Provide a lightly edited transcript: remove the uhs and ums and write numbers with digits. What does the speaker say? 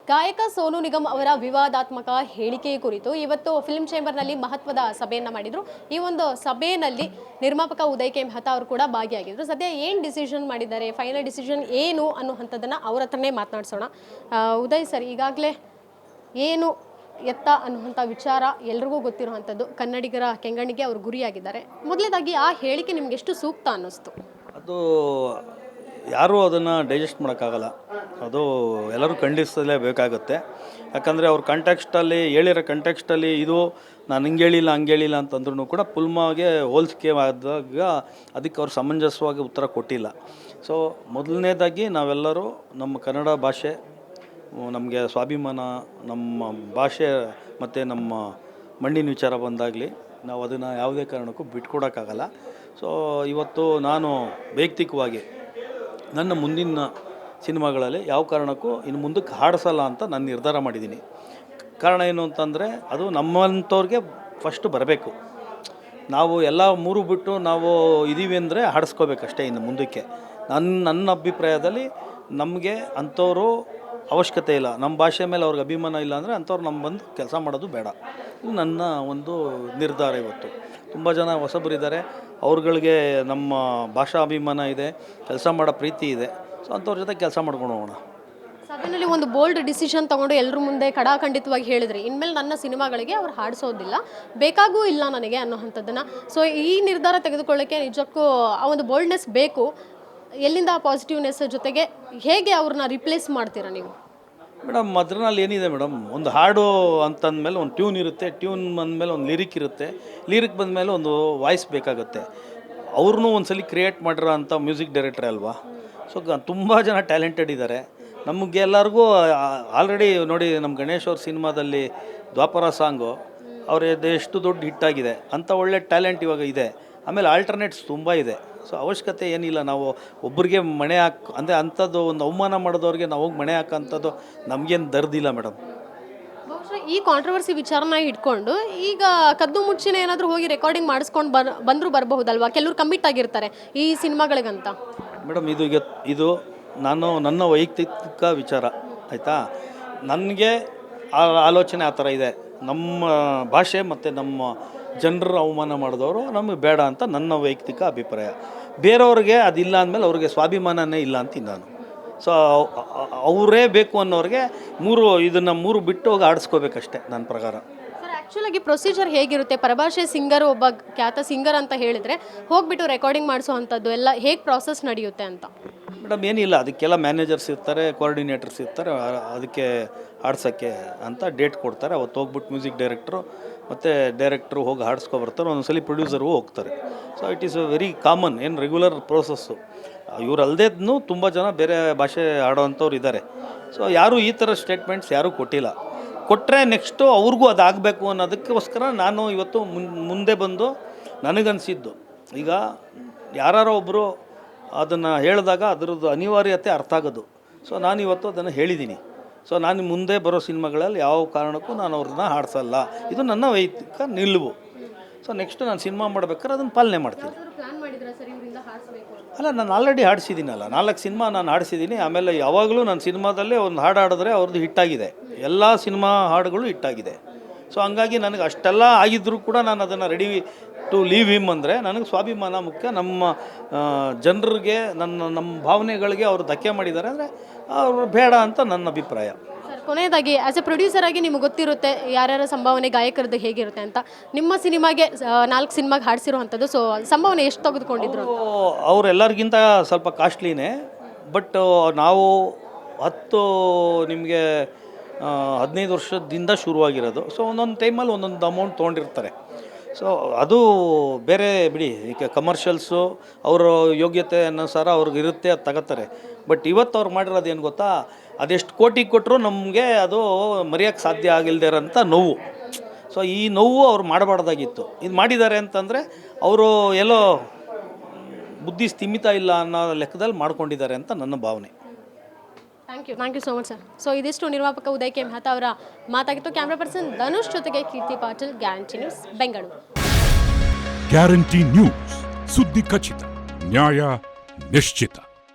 ಗಾಯಕ ಸೋನು ನಿಗಮ್ ಅವರ ವಿವಾದಾತ್ಮಕ ಹೇಳಿಕೆ ಕುರಿತು ಇವತ್ತು ಫಿಲ್ಮ್ ಚೇಂಬರ್ನಲ್ಲಿ ಮಹತ್ವದ ಸಭೆಯನ್ನು ಮಾಡಿದ್ರು. ಈ ಒಂದು ಸಭೆಯಲ್ಲಿ ನಿರ್ಮಾಪಕ ಉದಯ್ ಕೆ ಮೆಹ್ತಾ ಅವರು ಕೂಡ ಭಾಗಿಯಾಗಿದ್ರು. ಸದ್ಯ ಏನು ಡಿಸಿಷನ್ ಮಾಡಿದ್ದಾರೆ, ಫೈನಲ್ ಡಿಸಿಷನ್ ಏನು ಅನ್ನುವಂಥದ್ದನ್ನು ಅವ್ರ ಹತ್ರನೇ ಮಾತನಾಡಿಸೋಣ. ಉದಯ್ ಸರ್, ಈಗಾಗಲೇ ಏನು ಎತ್ತ ಅನ್ನುವಂಥ ವಿಚಾರ ಎಲ್ರಿಗೂ ಗೊತ್ತಿರುವಂಥದ್ದು. ಕನ್ನಡಿಗರ ಕೆಂಗಣ್ಣಿಗೆ ಅವರು ಗುರಿಯಾಗಿದ್ದಾರೆ. ಮೊದಲನೇದಾಗಿ ಆ ಹೇಳಿಕೆ ನಿಮ್ಗೆ ಎಷ್ಟು ಸೂಕ್ತ ಅನ್ನಿಸ್ತು? ಅದು ಯಾರೂ ಅದನ್ನು ಡೈಜೆಸ್ಟ್ ಮಾಡೋಕ್ಕಾಗಲ್ಲ. ಅದು ಎಲ್ಲರೂ ಖಂಡಿಸಲೇಬೇಕಾಗುತ್ತೆ. ಯಾಕಂದರೆ ಅವ್ರ ಕಂಟೆಕ್ಸ್ಟಲ್ಲಿ ಹೇಳಿರೋ ಕಂಟೆಕ್ಸ್ಟಲ್ಲಿ ಇದು ನಾನು ಹಿಂಗೆ ಹೇಳಿಲ್ಲ ಹಂಗೆ ಹೇಳಿಲ್ಲ ಅಂತಂದ್ರೂ ಕೂಡ ಪುಲ್ಮಾಗೆ ಹೋಲಿಕೆ ಆದಾಗ ಅದಕ್ಕೆ ಅವ್ರು ಸಮಂಜಸವಾಗಿ ಉತ್ತರ ಕೊಟ್ಟಿಲ್ಲ. ಸೊ ಮೊದಲನೇದಾಗಿ ನಾವೆಲ್ಲರೂ ನಮ್ಮ ಕನ್ನಡ ಭಾಷೆ, ನಮಗೆ ಸ್ವಾಭಿಮಾನ, ನಮ್ಮ ಭಾಷೆ ಮತ್ತು ನಮ್ಮ ಮಣ್ಣಿನ ವಿಚಾರ ಬಂದಾಗಲಿ ನಾವು ಅದನ್ನು ಯಾವುದೇ ಕಾರಣಕ್ಕೂ ಬಿಟ್ಕೊಡೋಕ್ಕಾಗಲ್ಲ. ಸೊ ಇವತ್ತು ನಾನು ವೈಯಕ್ತಿಕವಾಗಿ ನನ್ನ ಮುಂದಿನ ಸಿನಿಮಾಗಳಲ್ಲಿ ಯಾವ ಕಾರಣಕ್ಕೂ ಇನ್ನು ಮುಂದಕ್ಕೆ ಹಾಡಿಸಲ್ಲ ಅಂತ ನಾನು ನಿರ್ಧಾರ ಮಾಡಿದ್ದೀನಿ. ಕಾರಣ ಏನು ಅಂತಂದರೆ ಅದು ನಮ್ಮಂಥವ್ರಿಗೆ ಫಸ್ಟು ಬರಬೇಕು. ನಾವು ಎಲ್ಲ ಮೂರು ಬಿಟ್ಟು ನಾವು ಇದ್ದೀವಿ ಅಂದರೆ ಹಾಡಿಸ್ಕೋಬೇಕಷ್ಟೇ ಇನ್ನು ಮುಂದಕ್ಕೆ. ನನ್ನ ಅಭಿಪ್ರಾಯದಲ್ಲಿ ನಮಗೆ ಅಂಥವರು ಅವಶ್ಯಕತೆ ಇಲ್ಲ. ನಮ್ಮ ಭಾಷೆ ಮೇಲೆ ಅವ್ರಿಗೆ ಅಭಿಮಾನ ಇಲ್ಲ ಅಂದರೆ ಅಂಥವ್ರು ನಮ್ಮ ಬಂದು ಕೆಲಸ ಮಾಡೋದು ಬೇಡ. ಇದು ನನ್ನ ಒಂದು ನಿರ್ಧಾರ. ಇವತ್ತು ತುಂಬ ಜನ ಹೊಸಬರಿದ್ದಾರೆ, ಅವ್ರುಗಳಿಗೆ ನಮ್ಮ ಭಾಷಾ ಅಭಿಮಾನ ಇದೆ, ಕೆಲಸ ಮಾಡೋ ಪ್ರೀತಿ ಇದೆ. ಸೊ ಅಂಥವ್ರ ಜೊತೆ ಕೆಲಸ ಮಾಡ್ಕೊಂಡು ಹೋಗೋಣ. ಸಭೆಯಲ್ಲಿ ಒಂದು ಬೋಲ್ಡ್ ಡಿಸಿಷನ್ ತಗೊಂಡು ಎಲ್ಲರ ಮುಂದೆ ಕಡಾಖಂಡಿತವಾಗಿ ಹೇಳಿದ್ರಿ, ಇನ್ಮೇಲೆ ನನ್ನ ಸಿನಿಮಾಗಳಿಗೆ ಅವ್ರು ಹಾಡಿಸೋದಿಲ್ಲ, ಬೇಕಾಗೂ ಇಲ್ಲ ನನಗೆ ಅನ್ನೋವಂಥದ್ದನ್ನು. ಸೊ ಈ ನಿರ್ಧಾರ ತೆಗೆದುಕೊಳ್ಳೋಕ್ಕೆ ನಿಜಕ್ಕೂ ಆ ಒಂದು ಬೋಲ್ಡ್ನೆಸ್ ಬೇಕು. ಎಲ್ಲಿಂದ ಆ ಪಾಸಿಟಿವ್ನೆಸ್ ಜೊತೆಗೆ ಹೇಗೆ ಅವ್ರನ್ನ ರಿಪ್ಲೇಸ್ ಮಾಡ್ತೀರಾ ನೀವು? ಮೇಡಮ್, ಅದ್ರಲ್ಲಿ ಏನಿದೆ ಮೇಡಮ್, ಒಂದು ಹಾಡು ಅಂತಂದಮೇಲೆ ಒಂದು ಟ್ಯೂನ್ ಇರುತ್ತೆ, ಟ್ಯೂನ್ ಬಂದಮೇಲೆ ಒಂದು ಲಿರಿಕ್ ಇರುತ್ತೆ, ಲಿರಿಕ್ ಬಂದಮೇಲೆ ಒಂದು ವಾಯ್ಸ್ ಬೇಕಾಗುತ್ತೆ. ಅವ್ರನ್ನೂ ಒಂದ್ಸಲಿ ಕ್ರಿಯೇಟ್ ಮಾಡಿರೋ ಅಂಥ ಮ್ಯೂಸಿಕ್ ಡೈರೆಕ್ಟ್ರೇ ಅಲ್ವಾ. ಸೊ ತುಂಬ ಜನ ಟ್ಯಾಲೆಂಟೆಡ್ ಇದ್ದಾರೆ. ನಮಗೆ ಎಲ್ಲರಿಗೂ ಆಲ್ರೆಡಿ ನೋಡಿ, ನಮ್ಮ ಗಣೇಶ್ ಅವ್ರ ಸಿನಿಮಾದಲ್ಲಿ ದ್ವಾಪರ ಸಾಂಗು ಅವ್ರದ್ದು ಎಷ್ಟು ದೊಡ್ಡ ಹಿಟ್ಟಾಗಿದೆ. ಅಂಥ ಒಳ್ಳೆ ಟ್ಯಾಲೆಂಟ್ ಇವಾಗ ಇದೆ. ಆಮೇಲೆ ಆಲ್ಟರ್ನೇಟ್ಸ್ ತುಂಬ ಇದೆ. ಸೊ ಅವಶ್ಯಕತೆ ಏನಿಲ್ಲ. ನಾವು ಒಬ್ಬರಿಗೆ ಮಣೆ ಅಂದರೆ ಅಂಥದ್ದು ಒಂದು ಅವಮಾನ ಮಾಡಿದವ್ರಿಗೆ ನಾವು ಹೋಗಿ ಮಣೆ ಹಾಕೋಂಥದ್ದು ನಮಗೇನು ದರ್ದಿಲ್ಲ ಮೇಡಮ್. ಬಹುಶಃ ಈ ಕಾಂಟ್ರವರ್ಸಿ ವಿಚಾರನ ಇಟ್ಕೊಂಡು ಈಗ ಕದ್ದು ಮುಚ್ಚಿನ ಏನಾದರೂ ಹೋಗಿ ರೆಕಾರ್ಡಿಂಗ್ ಮಾಡಿಸ್ಕೊಂಡು ಬಂದರೂ ಬರಬಹುದಲ್ವಾ? ಕೆಲವರು ಕಮಿಟ್ ಆಗಿರ್ತಾರೆ ಈ ಸಿನಿಮಾಗಳಿಗಂತ. ಮೇಡಮ್, ಇದು ನನ್ನ ವೈಯಕ್ತಿಕ ವಿಚಾರ, ಆಯಿತಾ. ನನಗೆ ಆಲೋಚನೆ ಆ ಥರ ಇದೆ. ನಮ್ಮ ಭಾಷೆ ಮತ್ತು ನಮ್ಮ ಜನರು ಅವಮಾನ ಮಾಡಿದವರು ನಮಗೆ ಬೇಡ ಅಂತ ನನ್ನ ವೈಯಕ್ತಿಕ ಅಭಿಪ್ರಾಯ. ಬೇರೆಯವ್ರಿಗೆ ಅದಿಲ್ಲ ಅಂದಮೇಲೆ ಅವ್ರಿಗೆ ಸ್ವಾಭಿಮಾನನೇ ಇಲ್ಲ ಅಂತೀನಿ ನಾನು. ಸೊ ಅವರೇ ಬೇಕು ಅನ್ನೋರಿಗೆ ಇದನ್ನು ಮೂರು ಬಿಟ್ಟು ಹೋಗಿ ಆಡಿಸ್ಕೋಬೇಕಷ್ಟೆ ನನ್ನ ಪ್ರಕಾರ. ಸರ್, ಆ್ಯಕ್ಚುಲಾಗಿ ಪ್ರೊಸೀಜರ್ ಹೇಗಿರುತ್ತೆ? ಪರಭಾಷೆ ಸಿಂಗರ್, ಒಬ್ಬ ಖ್ಯಾತ ಸಿಂಗರ್ ಅಂತ ಹೇಳಿದರೆ ಹೋಗಿಬಿಟ್ಟು ರೆಕಾರ್ಡಿಂಗ್ ಮಾಡಿಸೋ ಅಂಥದ್ದು ಎಲ್ಲ ಹೇಗೆ ಪ್ರಾಸೆಸ್ ನಡೆಯುತ್ತೆ ಅಂತ? ಮೇಡಮ್, ಏನಿಲ್ಲ, ಅದಕ್ಕೆಲ್ಲ ಮ್ಯಾನೇಜರ್ಸ್ ಇರ್ತಾರೆ, ಕೋಆರ್ಡಿನೇಟರ್ಸ್ ಇರ್ತಾರೆ. ಅದಕ್ಕೆ ಆಡ್ಸೋಕ್ಕೆ ಅಂತ ಡೇಟ್ ಕೊಡ್ತಾರೆ. ಅವತ್ತು ಹೋಗ್ಬಿಟ್ಟು ಮ್ಯೂಸಿಕ್ ಡೈರೆಕ್ಟ್ರು ಮತ್ತು ಡೈರೆಕ್ಟ್ರು ಹೋಗಿ ಹಾಡಿಸ್ಕೊಬರ್ತಾರೆ. ಒಂದೊಂದ್ಸಲಿ ಪ್ರೊಡ್ಯೂಸರು ಹೋಗ್ತಾರೆ. So it is a very common, ಏನು ರೆಗ್ಯುಲರ್ ಪ್ರೋಸೆಸ್ಸು. ಇವ್ರು ಅಲ್ಲದೇನು ತುಂಬ ಜನ ಬೇರೆ ಭಾಷೆ ಆಡೋವಂಥವ್ರು ಇದ್ದಾರೆ. ಸೊ ಯಾರೂ ಈ ಥರ ಸ್ಟೇಟ್ಮೆಂಟ್ಸ್ ಯಾರೂ ಕೊಟ್ಟಿಲ್ಲ. ಕೊಟ್ಟರೆ ನೆಕ್ಸ್ಟು ಅವ್ರಿಗೂ ಅದಾಗಬೇಕು ಅನ್ನೋದಕ್ಕೋಸ್ಕರ ನಾನು ಇವತ್ತು ಮುಂದೆ ಬಂದು ನನಗನ್ಸಿದ್ದು, ಈಗ ಯಾರೋ ಒಬ್ಬರು ಅದನ್ನು ಹೇಳಿದಾಗ ಅದರದ್ದು ಅನಿವಾರ್ಯತೆ ಅರ್ಥ ಆಗೋದು. ಸೊ ನಾನಿವತ್ತು ಅದನ್ನು ಹೇಳಿದ್ದೀನಿ. ಸೊ ನಾನು ಮುಂದೆ ಬರೋ ಸಿನಿಮಾಗಳಲ್ಲಿ ಯಾವ ಕಾರಣಕ್ಕೂ ನಾನು ಅವ್ರನ್ನ ಹಾಡಿಸಲ್ಲ. ಇದು ನನ್ನ ವೈಯಕ್ತಿಕ ನಿಲುವು. ಸೊ ನೆಕ್ಸ್ಟು ನಾನು ಸಿನಿಮಾ ಮಾಡ್ಬೇಕಾದ್ರೆ ಅದನ್ನು ಪಾಲನೆ ಮಾಡ್ತೀನಿ. ಅಲ್ಲ, ನಾನು ಆಲ್ರೆಡಿ ಹಾಡಿಸಿದ್ದೀನಲ್ಲ, 4 ಸಿನಿಮಾ ನಾನು ಹಾಡಿಸಿದ್ದೀನಿ. ಆಮೇಲೆ ಯಾವಾಗಲೂ ನನ್ನ ಸಿನಿಮಾದಲ್ಲೇ ಒಂದು ಹಾಡು ಹಾಡಿದ್ರೆ ಅವ್ರದ್ದು ಹಿಟ್ಟಾಗಿದೆ. ಎಲ್ಲ ಸಿನಿಮಾ ಹಾಡುಗಳು ಹಿಟ್ಟಾಗಿದೆ. ಸೊ ಹಂಗಾಗಿ ನನಗೆ ಅಷ್ಟೆಲ್ಲ ಆಗಿದ್ದರೂ ಕೂಡ ನಾನು ಅದನ್ನು ರೆಡಿ ಟು ಲೀವ್ ಹಿಮ್ ಅಂದರೆ ನನಗೆ ಸ್ವಾಭಿಮಾನ ಮುಖ್ಯ. ನಮ್ಮ ಜನರಿಗೆ ನಮ್ಮ ಭಾವನೆಗಳಿಗೆ ಅವರು ಧಕ್ಕೆ ಮಾಡಿದ್ದಾರೆ ಅಂದರೆ ಅವರು ಬೇಡ ಅಂತ ನನ್ನ ಅಭಿಪ್ರಾಯ. ಸರ್, ಕೊನೆಯದಾಗಿ ಆ್ಯಸ್ ಎ ಪ್ರೊಡ್ಯೂಸರ್ ಆಗಿ ನಿಮಗೆ ಗೊತ್ತಿರುತ್ತೆ ಯಾರ್ಯಾರ ಸಂಭಾವನೆ ಗಾಯಕರದ್ದು ಹೇಗಿರುತ್ತೆ ಅಂತ. ನಿಮ್ಮ ಸಿನಿಮಾಗೆ 4 ಸಿನಿಮಾಗೆ ಹಾಡಿಸಿರುವಂಥದ್ದು, ಸೊ ಸಂಭಾವನೆ ಎಷ್ಟು ತೆಗೆದುಕೊಂಡಿದ್ರು? ಅವರೆಲ್ಲರಿಗಿಂತ ಸ್ವಲ್ಪ ಕಾಸ್ಟ್ಲಿನೇ. ಬಟ್ ನಾವು 15 ವರ್ಷದಿಂದ ಶುರುವಾಗಿರೋದು. ಸೊ ಒಂದೊಂದು ಟೈಮಲ್ಲಿ ಒಂದೊಂದು ಅಮೌಂಟ್ ತೊಗೊಂಡಿರ್ತಾರೆ. ಸೊ ಅದು ಬೇರೆ ಬಿಡಿ. ಈಗ ಕಮರ್ಷಿಯಲ್ಸು ಅವರ ಯೋಗ್ಯತೆ ಅನುಸಾರ ಅವ್ರಿಗಿರುತ್ತೆ, ಅದು ತಗೋತಾರೆ. ಬಟ್ ಇವತ್ತು ಅವ್ರು ಮಾಡಿರೋದು ಏನು ಗೊತ್ತಾ, ಅದೆಷ್ಟು ಕೋಟಿ ಕೊಟ್ಟರು ನಮಗೆ ಅದು ಮರೆಯೋಕ್ಕೆ ಸಾಧ್ಯ ಆಗಿಲ್ದಿರೋಂಥ ನೋವು. ಸೊ ಈ ನೋವು ಅವ್ರು ಮಾಡಬಾರ್ದಾಗಿತ್ತು. ಇದು ಮಾಡಿದ್ದಾರೆ ಅಂತಂದರೆ ಅವರು ಎಲ್ಲೋ ಬುದ್ಧಿ ಸ್ಥಿಮಿತ ಇಲ್ಲ ಅನ್ನೋ ಲೆಕ್ಕದಲ್ಲಿ ಮಾಡ್ಕೊಂಡಿದ್ದಾರೆ ಅಂತ ನನ್ನ ಭಾವನೆ. Thank you so much sir. So ಇದಿಷ್ಟು ನಿರ್ಮಾಪಕ ಉದಯ್ ಕೆ ಮೆಹ್ತಾ ಅವರ ಮಾತಾಗಿತ್ತು. ಕ್ಯಾಮ್ರಾ ಪರ್ಸನ್ ಧನುಷ್ ಜೊತೆಗೆ Keerthi Patil, guarantee news, Bengaluru. Guarantee news, ಸುದ್ದಿ ಖಚಿತ, ನ್ಯಾಯ ನಿಶ್ಚಿತ.